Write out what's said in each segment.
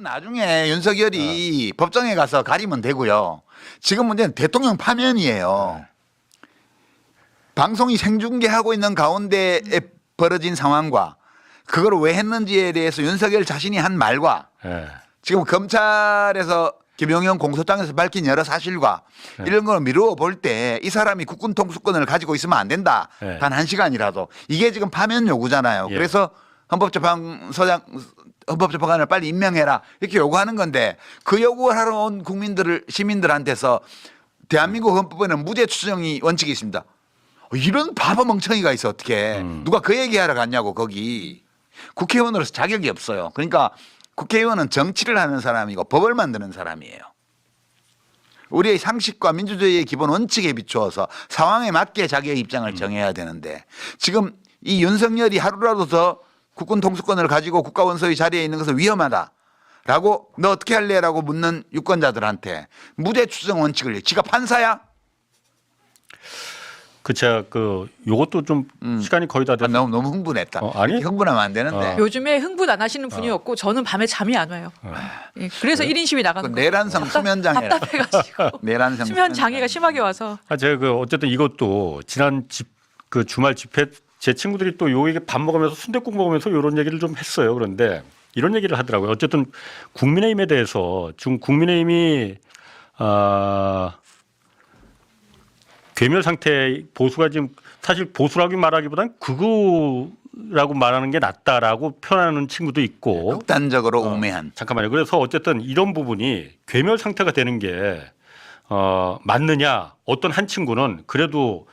나중에 윤석열이 법정에 가서 가리면 되고요. 지금 문제는 대통령 파면이에요. 방송이 생중계하고 있는 가운데에 벌어진 상황과 그걸 왜 했는지에 대해서 윤석열 자신이 한 말과 지금 검찰에서 김용현 공소장에서 밝힌 여러 사실과 이런 걸 미루어 볼 때 이 사람이 국군 통수권을 가지고 있으면 안 된다. 단 한 시간이라도. 이게 지금 파면 요구잖아요. 그래서 헌법재판관을 빨리 임명해라 이렇게 요구하는 건데 그 요구를 하러 온 시민들한테서 대한민국 헌법에는 무죄 추정이 원칙이 있습니다. 이런 바보 멍청이가 있어 어떻게 누가 그 얘기하러 갔냐고 거기. 국회의원으로서 자격이 없어요. 그러니까 국회의원은 정치를 하는 사람이고 법을 만드는 사람이에요. 우리의 상식과 민주주의의 기본 원칙에 비추어서 상황에 맞게 자기의 입장을 정해야 되는데 지금 이 윤석열이 하루라도 더 국군 통수권을 가지고 국가원수의 자리에 있는 것은 위험하다라고 너 어떻게 할래라고 묻는 유권자들한테 무죄 추정 원칙을 지가 판사야? 제가 요것도 좀 시간이 거의 다 돼서 너무 흥분했다. 아니 흥분하면 안 되는데. 요즘에 흥분 안 하시는 분이었고 저는 밤에 잠이 안 와요. 예, 그래서 1인 시위 나가는 거예요. 내란성 수면장애. 답답해가지고. 내란성 수면 장애가 심하게 와서. 제가 어쨌든 이것도 지난 주말 집회 제 친구들이 또 요 얘기 밥 먹으면서 순댓국 먹으면서 이런 얘기를 좀 했어요. 그런데 이런 얘기를 하더라고요. 어쨌든 국민의힘에 대해서 지금 국민의힘이 괴멸 상태 보수가 지금 사실 보수라고 말하기보다는 극우라고 말하는 게 낫다라고 표현하는 친구도 있고 극단적으로 우매한. 잠깐만요. 그래서 어쨌든 이런 부분이 괴멸 상태가 되는 게 맞느냐? 어떤 한 친구는 그래도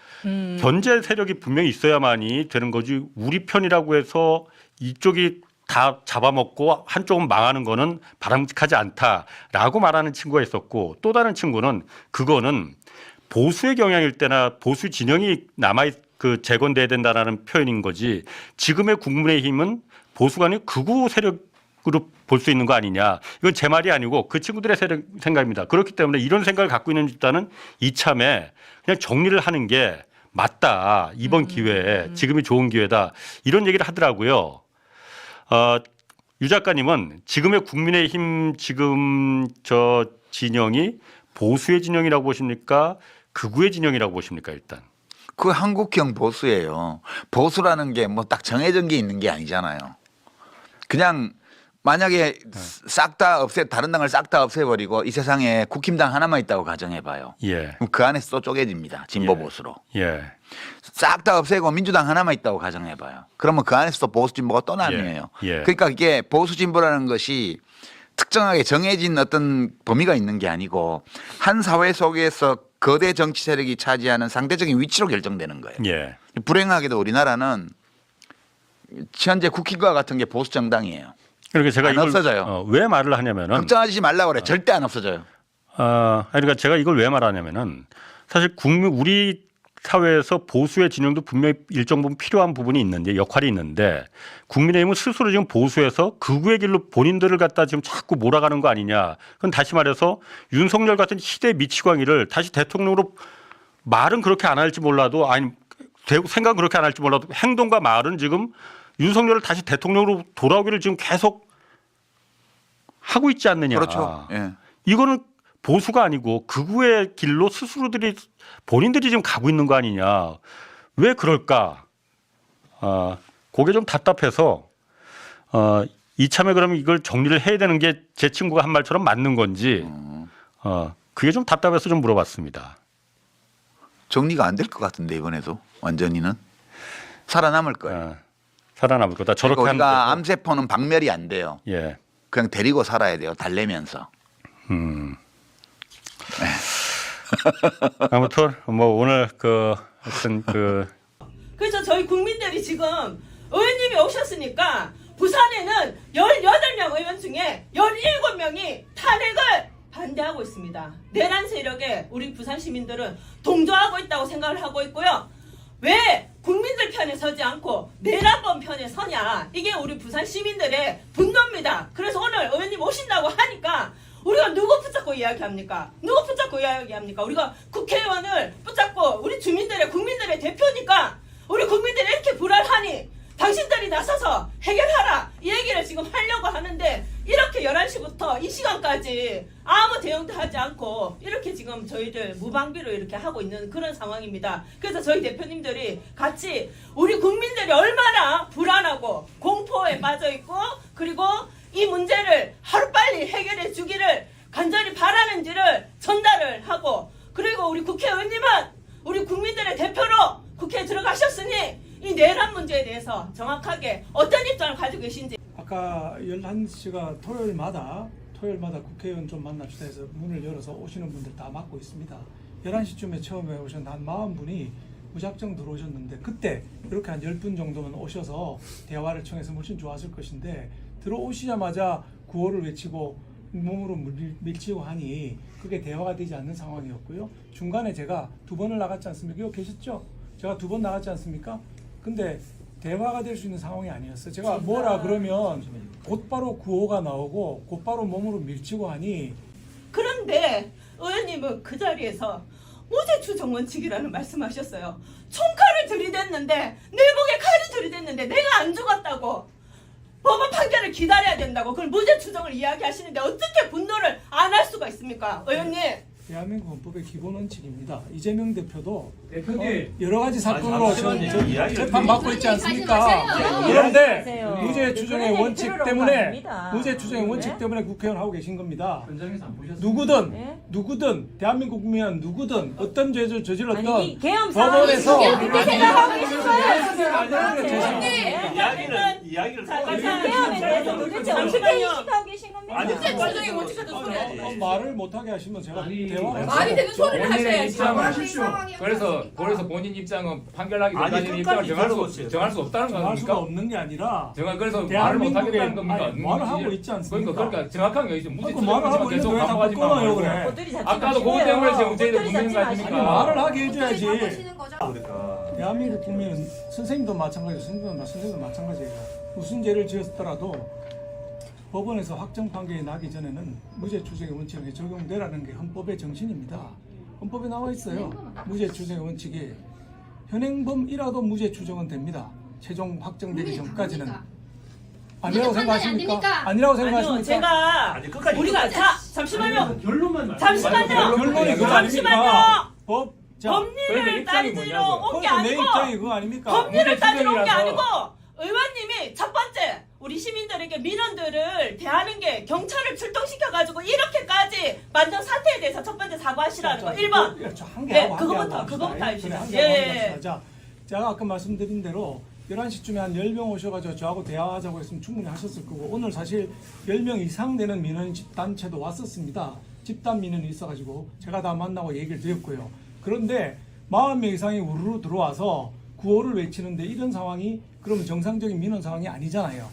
견제 세력이 분명히 있어야만이 되는 거지 우리 편이라고 해서 이쪽이 다 잡아먹고 한쪽은 망하는 거는 바람직하지 않다라고 말하는 친구가 있었고 또 다른 친구는 그거는 보수의 경향일 때나 보수 진영이 재건돼야 된다라는 표현인 거지 지금의 국민의힘은 보수가 아니고 극우 세력으로 볼 수 있는 거 아니냐. 이건 제 말이 아니고 그 친구들의 생각입니다. 그렇기 때문에 이런 생각을 갖고 있는 집단은 이참에 그냥 정리를 하는 게 맞다. 이번 기회에 지금이 좋은 기회다. 이런 얘기를 하더라고요. 유 작가님은 지금의 국민의힘 지금 진영이 보수의 진영이라고 보십니까? 극우의 진영이라고 보십니까? 일단. 그 한국형 보수예요. 보수라는 게 뭐 딱 정해진 게 있는 게 아니잖아요. 그냥 만약에 싹 다 다른 당을 싹 다 없애버리고 이 세상에 국힘당 하나만 있다고 가정해봐요. 그럼 그 안에서 또 쪼개집니다. 진보 보수로. 싹 다 없애고 민주당 하나만 있다고 가정해봐요. 그러면 그 안에서 또 보수 진보가 또 나뉘어요. 그러니까 이게 보수 진보라는 것이 특정하게 정해진 어떤 범위가 있는 게 아니고 한 사회 속에서 거대 정치 세력이 차지하는 상대적인 위치로 결정되는 거예요. 불행하게도 우리나라는 현재 국힘과 같은 게 보수 정당이에요. 그러니까 제가 안 없어져요. 왜 말을 하냐면은 걱정하지 말라고 그래. 절대 안 없어져요. 그러니까 제가 이걸 왜 말하냐면은 사실 우리 사회에서 보수의 진영도 분명히 일정 부분 필요한 부분이 있는데 역할이 있는데 국민의힘은 스스로 지금 보수에서 극우의 길로 본인들을 갖다 지금 자꾸 몰아가는 거 아니냐. 그건 다시 말해서 윤석열 같은 시대 미치광이를 다시 대통령으로 말은 그렇게 안 할지 몰라도 아니 생각은 그렇게 안 할지 몰라도 행동과 말은 지금 윤석열을 다시 대통령으로 돌아오기를 지금 계속 하고 있지 않느냐. 그렇죠. 이거는 보수가 아니고 극우의 길로 본인들이 지금 가고 있는 거 아니냐. 왜 그럴까? 그게 좀 답답해서 이참에 그러면 이걸 정리를 해야 되는 게 제 친구가 한 말처럼 맞는 건지 그게 좀 답답해서 좀 물어봤습니다. 정리가 안 될 것 같은데 이번에도 완전히는 살아남을 거예요. 살아남을 거다. 저렇게 하면 우리가 암세포는 박멸이 안 돼요. 그냥 데리고 살아야 돼요. 달래면서. 아무튼 뭐 오늘 하여튼 그래서 저희 국민들이 지금 의원님이 오셨으니까 부산에는 18명 의원 중에 17명이 탄핵을 반대하고 있습니다. 내란 세력에 우리 부산 시민들은 동조하고 있다고 생각을 하고 있고요. 왜 국민들 편에 서지 않고 내란범 편에 서냐. 이게 우리 부산 시민들의 분노입니다. 그래서 오늘 의원님 오신다고 하니까 우리가 누구 붙잡고 이야기합니까? 누구 붙잡고 이야기합니까? 우리가 국회의원을 붙잡고 우리 주민들의 국민들의 대표니까 우리 국민들이 이렇게 불안하니 당신들이 나서서 해결하라 이 얘기를 지금 하려고 하는데 이렇게 11시부터 이 시간까지 아무 대응도 하지 않고 이렇게 지금 저희들 무방비로 이렇게 하고 있는 그런 상황입니다. 그래서 저희 대표님들이 같이 우리 국민들이 얼마나 불안하고 공포에 빠져 있고 그리고 이 문제를 하루빨리 해결해 주기를 간절히 바라는지를 전달을 하고 그리고 우리 국회의원님은 우리 국민들의 대표로 국회에 들어가셨으니 이 내란 문제에 대해서 정확하게 어떤 입장을 가지고 계신지. 아까 11시가 토요일마다 국회의원 좀 만납시다 해서 문을 열어서 오시는 분들 다 막고 있습니다. 11시쯤에 처음에 오셨는데 한 40분이 무작정 들어오셨는데 그때 이렇게 한 10분 정도만 오셔서 대화를 청해서 훨씬 좋았을 것인데 들어오시자마자 구호를 외치고 몸으로 밀치고 하니 그게 대화가 되지 않는 상황이었고요. 중간에 제가 2번을 나갔지 않습니까? 이거 계셨죠? 제가 2번 나갔지 않습니까? 근데 대화가 될 수 있는 상황이 아니었어요. 제가 뭐라 그러면 곧바로 구호가 나오고 곧바로 몸으로 밀치고 하니 그런데 의원님은 그 자리에서 무죄 추정 원칙이라는 말씀하셨어요. 총칼을 들이댔는데 내 목에 칼을 들이댔는데 내가 안 죽었다고 법원 판결을 기다려야 된다고 그걸 무죄 추정을 이야기하시는데 어떻게 분노를 안 할 수가 있습니까? 의원님. 대한민국 헌법의 기본 원칙입니다. 이재명 대표도 대표님. 여러 가지 사건으로 잠시만요. 지금 이야기를 재판 받고 있지 않습니까? 그런데 무죄 추정의 원칙 때문에 국회의원 하고 계신 겁니다. 현장에서 안 보셨어요? 누구든 대한민국 국민은 누구든 어떤 죄를 저질렀던 아니, 계엄 법원에서 그렇게 생각하고 계신 이야기를 계엄에 대해서 도대체 어떻게 인식하고 계신 겁니까? 아니, 무죄 추정의 원칙을 말을 못하게 하시면 제가 아니, 대화를 말이 되는 소리를 본인의 하셔야지. 입장을 그래서 본인 입장은 판결하기 전까지는 입장을 정할 수 없다는 정할 수가 겁니까? 없는 게 아니라 그래서 말을 대한민국의 못하겠다는 겁니까? 아니, 말을 하고 있지 않습니까? 그러니까 정확한 게 있죠. 무죄 그 말을 하고 추정이지만 계속 있는데 왜 자꾸 반복하지 끊어요, 말고. 그래? 꽃들이 잡지 아까도 그것 마시고요. 때문에 지금 저희들 꽃들이 문제인 거 잡지 아닙니까? 마시고. 말을 하게 해줘야지. 그러니까 대한민국 국민은 선생님도 마찬가지고 선생님도 마찬가지예요. 무슨 죄를 지었더라도 법원에서 확정 판결이 나기 전에는 무죄 추정의 원칙이 적용되라는 게 헌법의 정신입니다. 헌법에 나와 있어요. 무죄 추정의 원칙이 현행범이라도 무죄 추정은 됩니다. 최종 확정되기 전까지는. 아니라고 생각하십니까? 아니라고 생각하십니까? 아니요, 제가 아니, 끝까지 우리가 잠시만요. 결론만 말. 잠시만요. 결론이 그거 잠시만요. 아닙니까? 자, 법리를 그러니까 입장이 따지러 뭐냐고요. 온 게 그래서 내 아니고 입장이 그거 아닙니까? 법리를 따지러 온 게 추정이라서. 아니고 의원님이 첫 번째 우리 시민들에게 민원들을 대하는 게 경찰을 출동시켜가지고 이렇게까지 만든 사태에 대해서 첫 번째 사과하시라는 거 1번. 네, 그거부터 해주시죠. 예. 자, 제가 아까 말씀드린 대로 11시쯤에 한 10명 오셔가지고 저하고 대화하자고 했으면 충분히 하셨을 거고 오늘 사실 10명 이상 되는 민원 집단체도 왔었습니다. 집단 민원이 있어가지고 제가 다 만나고 얘기를 드렸고요. 그런데 40명 이상이 우르르 들어와서 구호를 외치는데 이런 상황이 그러면 정상적인 민원 상황이 아니잖아요.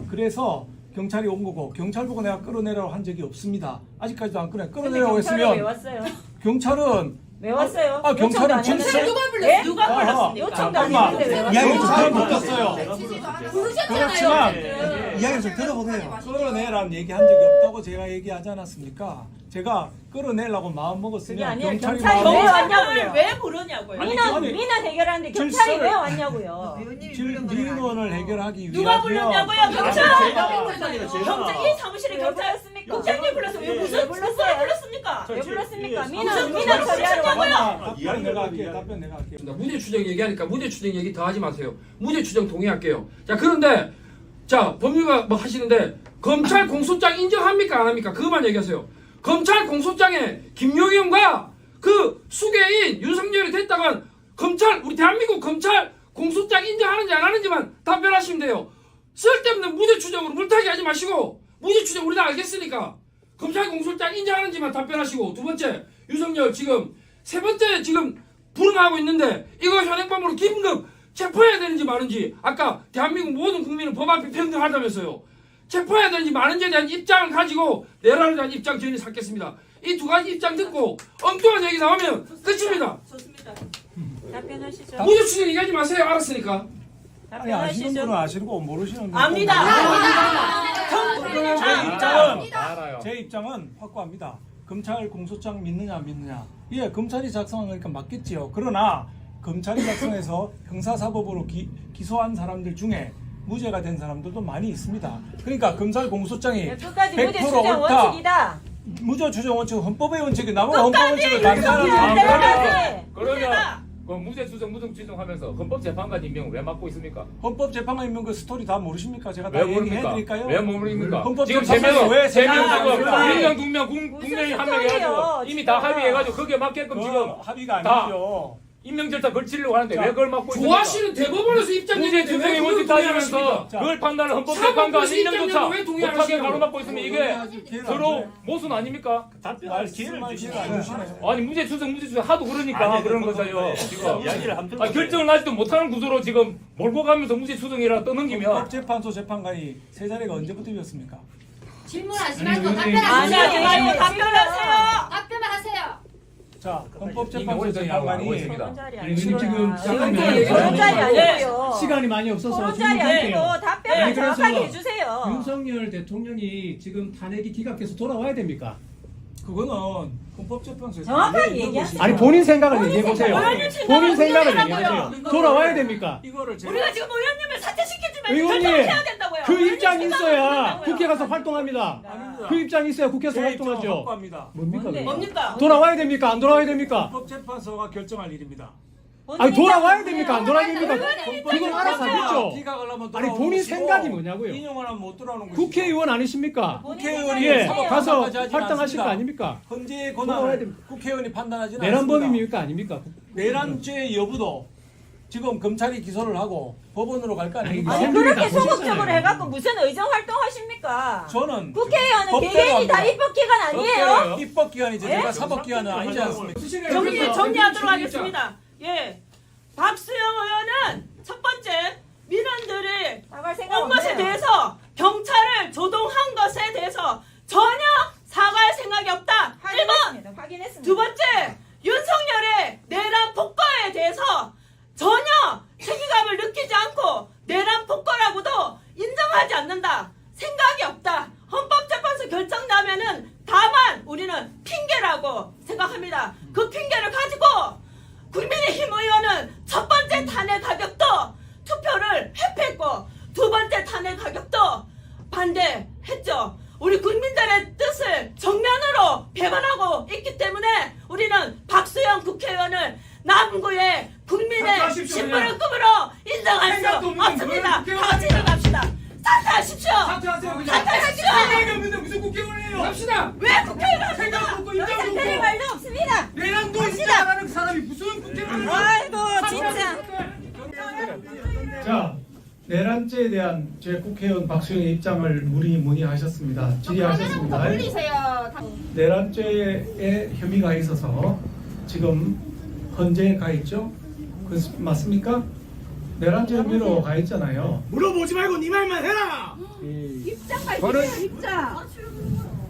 그래서 경찰이 온 거고 경찰 보고 내가 끌어내라고 한 적이 없습니다. 아직까지도 안 끌어내라고 왜 했으면 왔어요? 경찰은 왜 왔어요? 경찰은 요청도 안 진짜 했는데? 누가 불렀어? 예? 누가 불렀습니까? 요청도 안 잠깐만. 했는데 왜 왔어요? 이야기 좀 들어보셨어요. 그렇지만 이야기 좀 들어보세요. 끌어내라는 얘기한 적이 없다고 제가 얘기하지 않았습니까? 제가 끌어내려고 마음 그게 먹었으면 아니에요. 경찰이 경찰이 마음 왜 먹었으면 왔냐고요? 경찰을 왜 부르냐고요? 민원 해결하는데 경찰이 왜 왔냐고요? 민원을 해결하기 위해서 누가 불렀냐고요? 경찰! 경찰 이 사무실에 왜 경찰 불렀습니까? 국장님 불렀어요. 왜 무슨 왜 누가 불렀어요? 불렀습니까? 왜 불렀습니까? 예, 민원 처리하러 왔냐고요? 답변 내가 할게요. 답변 내가 할게요. 무죄 추정 얘기하니까 무죄 추정 얘기 더 하지 마세요. 무죄 추정 동의할게요. 자, 그런데 자, 법률가 뭐 하시는데 검찰 공소장 인정합니까 안 합니까? 그것만 얘기하세요. 검찰 공소장에 김용현과 그 수괴인 윤석열이 됐다간 검찰 우리 대한민국 검찰 공소장 인정하는지 안 하는지만 답변하시면 돼요. 쓸데없는 무죄 추정으로 물타기 하지 마시고 무죄 추정 우리 다 알겠으니까 검찰 공소장 인정하는지만 답변하시고 두 번째 윤석열 지금 세 번째 지금 불응하고 있는데 이거 현행범으로 긴급 체포해야 되는지 마는지 아까 대한민국 모든 국민은 법 앞에 평등하다면서요. 체포해야 되는지 마는지에 대한 입장을 가지고 내란에 대한 입장 저희는 찾겠습니다. 이 두 가지 입장 듣고 엉뚱한 얘기 나오면 끝입니다. 좋습니다. 답변하시죠. 무죄 추정 얘기하지 마세요. 알았으니까. 아니 아시는 분은 아시고 모르시는 분은 압니다. 제 입장은 확고합니다. 검찰 공소장 믿느냐 안 믿느냐. 예, 검찰이 작성한 거니까 맞겠지요. 그러나 검찰이 작성해서 형사사법으로 기소한 사람들 중에 무죄가 된 사람들도 많이 있습니다. 그러니까 검찰 공소장이 끝까지 무죄 100% 추정 옳다. 원칙이다. 무죄 추정 원칙은 헌법의 원칙이 나머지 헌법 원칙을 윤석열 강조하는 대통령이 그러면 그 무죄 추정 무죄 추정하면서 헌법재판관 임명을 왜 맡고 있습니까? 헌법재판관 임명 그 스토리 다 모르십니까? 제가 다 왜 모릅니까? 얘기해드릴까요? 왜 모릅니까? 지금 헌법재판관은 왜 세명 세명입니까? 지금 1명 2명 무슨 국민이 한 명 소리예요, 해가지고 이미 다 지금. 합의해가지고 거기에 맞게끔 지금 합의가 다 아니죠. 임명 절차 걸치려고 하는데 자, 왜 그걸 맡고 있습니까? 조하씨는 대법원에서 입장 무죄 얘기했는데 추정의 왜 원칙 그걸 따지면서 동의하십니까? 그걸 판단을 헌법재판관 사법부에서 1년조차 입장 왜 동의 안 못하게 하시냐고. 가로막고 있으면 이게 서로 모순 아닙니까? 말 기회를 주시면 안 주시네요. 아니 무죄 추정 하도 그러니까 그런 거잖아요. 지금 이야기를 한번 아니, 결정을 하지도 못하는 구조로 지금 몰고 가면서 무죄 추정이라 떠넘기면 헌법재판소 재판관이 세 자리가 언제부터 비었습니까? 질문하지 말고 답변하세요. 답변하세요. 답변하세요. 자, 이미 헌법재판소 오래전에 하고 재판관이 있습니다. 지금 그런 자리 아니고요. 시간이 많이 없어서 그런 질문 자리 아니고 드릴게요. 답변을 네, 그래서 정확하게 해주세요. 윤석열 대통령이 지금 탄핵이 기각돼서 돌아와야 됩니까? 그거는 헌법재판소에서 정확하게 이런 얘기하세요. 것이- 아니 본인 생각을 얘기해 보세요. 의원님 생각을 본인 생각을 어떻게 얘기하세요. 하라고요? 돌아와야 됩니까? 이거를 제가 우리가 지금 의원님을 사퇴시키지만 의원님, 결정을 해야 된다고요. 그 의원님 입장이 생각을 있어야 해야 국회 가서 활동합니다. 아닙니다. 그 입장이 있어야 국회에서 제 입장은 활동하죠. 확고합니다. 뭡니까? 뭔데? 그거? 뭡니까? 돌아와야 됩니까? 안 돌아와야 됩니까? 헌법재판소가 결정할 일입니다. 아니 돌아와야 됩니까? 안 돌아와야 됩니까? 의원님이 그걸 알아서 하겠죠. 기각을 하면 아니 돌아오는 본인 것이고 생각이 뭐냐고요? 인용을 하면 못 돌아오는 것이고 국회의원 아니십니까? 국회의원이 예, 사법 가서 판단까지 하지는 활동하실 거 않습니다. 아닙니까? 헌재의 돌아와야 권한을 됩니다. 국회의원이 판단하지는 않습니다. 내란범입니까? 아닙니까? 내란죄 여부도 지금 검찰이 기소를 하고 법원으로 갈 거 아닙니까? 아니, 아니 선들이 그렇게 다 소극적으로 보셨잖아요. 해갖고 무슨 의정 활동하십니까? 저는 국회의원은 법대로 개개인이 다 합니다. 입법기관 아니에요? 입법기관이죠. 예? 제가 사법기관은 아니지 않습니까? 정리하도록 하겠습니다. 예, 박수영 의원은 첫 번째 민원들이 나갈 생각 온 것에 없네요. 대해서 경찰을 조동한 것에 대해서 전혀 사과할 생각이 없다. 1번. 확인했습니다. 확인했습니다. 두 번째, 윤석열의 내란 폭거에 대해서 전혀 책임감을 느끼지 않고 내란 폭거라고도 인정하지 않는다. 생각이 없다. 헌법재판소 결정 나면은 다만 우리는 핑계라고 생각합니다. 그 핑계를 가지고 국민의힘 의원은 첫 번째 탄핵 가격도 투표를 회피했고 두 번째 탄핵 가격도 반대했죠. 우리 국민들의 뜻을 정면으로 배반하고 있기 때문에 우리는 박수영 국회의원을 남구의 국민의 심부름급으로 인정할 수 없습니다. 다 같이 일어납시다. 사퇴하십시오. 사퇴하십시오. 없는데 무슨 국회의원이에요? 갑시다. 왜 국회의원 생각 없고 인정 될 없고 말도 없습니다. 내란도 인정 안 하는 사람이 무슨 국회의원이에요? 아이고 진짜. 자, 내란죄에 대한 제 국회의원 박수영의 입장을 문의하셨습니다. 질의하셨습니다. 올리세요. 내란죄에 혐의가 있어서 지금 헌재에 가 있죠? 그 맞습니까? 내란죄 혐의로 가 있잖아요. 물어보지 말고 네 말만 해라. 입장 밝히세요. 입장.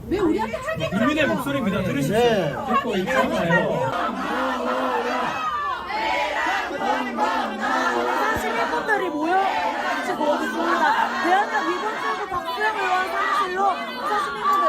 왜 우리한테 하게 국민의 목소리입니다. 들으십시오. 듣고 있잖아요. 시민분들이 모여 지금 어디 있습니다. 대한민국 위본주의도 박수영 의원 사무실로 시민분들